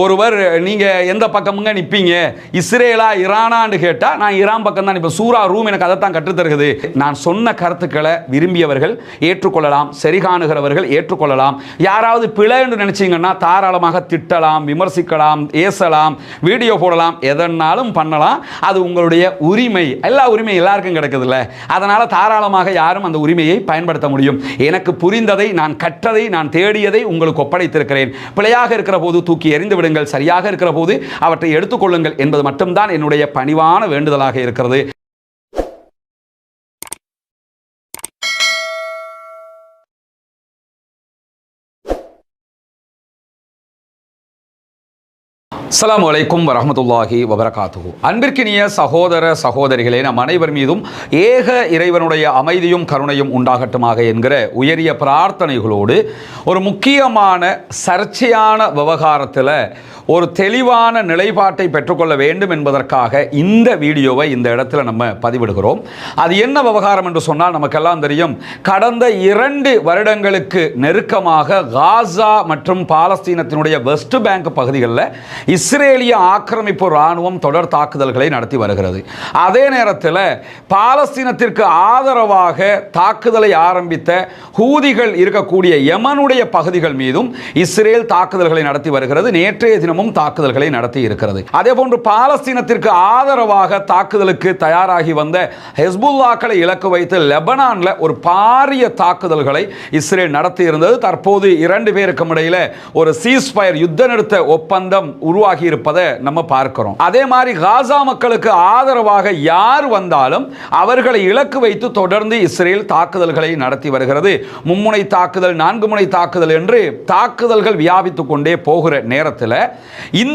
ஒருவர் நீங்கள் எந்த பக்கமுங்க நிற்பீங்க, இஸ்ரேலா ஈரானான்னு கேட்டால் நான் ஈரான் பக்கம் தான் நிற்பேன். சூரா ரூம் எனக்கு அதைத்தான் கற்றுத்தருகிறது. நான் சொன்ன கருத்துக்களை விரும்பியவர்கள் ஏற்றுக்கொள்ளலாம், சரிகாணுகிறவர்கள் ஏற்றுக்கொள்ளலாம். யாராவது பிழை என்று நினைச்சீங்கன்னா தாராளமாக திட்டலாம், விமர்சிக்கலாம், ஏசலாம், வீடியோ போடலாம், எதனாலும் பண்ணலாம். அது உங்களுடைய உரிமை. எல்லா உரிமையும் எல்லாருக்கும் கிடைக்குதுல்ல. அதனால தாராளமாக யாரும் அந்த உரிமையை பயன்படுத்த முடியும். எனக்கு புரிந்ததை, நான் கற்றதை, நான் தேடியதை உங்களுக்கு ஒப்படைத்திருக்கிறேன். பிழையாக இருக்கிற போது தூக்கி எறிந்து விடுங்கள், சரியாக இருக்கிற போது அவற்றை எடுத்துக்கொள்ளுங்கள் என்பது மட்டும்தான் என்னுடைய பணிவான வேண்டுதலாக இருக்கிறது. அஸ்ஸலாமு அலைக்கும் வரஹ்மத்துல்லாஹி வபரகாத்துஹு. அன்பிற்கினிய சகோதர சகோதரிகளே, நம் அனைவர் மீதும் ஏக இறைவனுடைய அமைதியும் கருணையும் உண்டாகட்டுமாக என்கிற உயரிய பிரார்த்தனைகளோடு ஒரு முக்கியமான சர்ச்சையான விவகாரத்தில் ஒரு தெளிவான நிலைப்பாட்டை பெற்றுக்கொள்ள வேண்டும் என்பதற்காக இந்த வீடியோவை இந்த இடத்துல நம்ம பதிவிடுகிறோம். அது என்ன விவகாரம் என்று சொன்னால் நமக்கெல்லாம் தெரியும். கடந்த 2 வருடங்களுக்கு நெருக்கமாக காசா மற்றும் பாலஸ்தீனத்தினுடைய வெஸ்ட் பேங்க் பகுதிகளில் இஸ்ரேலிய ஆக்கிரமிப்பு இராணுவம் தொடர் தாக்குதல்களை நடத்தி வருகிறது. அதே நேரத்தில் பாலஸ்தீனத்திற்கு ஆதரவாக தாக்குதலை ஆரம்பித்த ஹூதிகள் இருக்கக்கூடிய யமனுடைய பகுதிகள் மீதும் இஸ்ரேல் தாக்குதல்களை நடத்தி வருகிறது. நேற்றைய தினமும் தாக்குதல்களை நடத்தி இருக்கிறது. அதே போன்று பாலஸ்தீனத்திற்கு ஆதரவாக தாக்குதலுக்கு தயாராகி வந்த ஹெஸ்புல்லாக்களை இலக்கு வைத்து லெபனான்ல ஒரு பாரிய தாக்குதல்களை இஸ்ரேல் நடத்தி இருந்தது. தற்போது 2 பேருக்கும் இடையில ஒரு சீஸ்ஃபயர் யுத்த நிறுத்த ஒப்பந்தம் உருவாகி இருப்பதை நம்ம பார்க்கிறோம். அதே மாதிரி காசா மக்களுக்கு ஆதரவாக யார் வந்தாலும் அவர்களை இலக்கு வைத்து தொடர்ந்து இஸ்ரேல் தாக்குதல்களை நடத்தி வருகிறது. மும்முனை தாக்குதல், 4 முனை தாக்குதல் என்று தாக்குதல்கள் வியாபித்துக் கொண்டே போகிற நேரத்தில் இந்த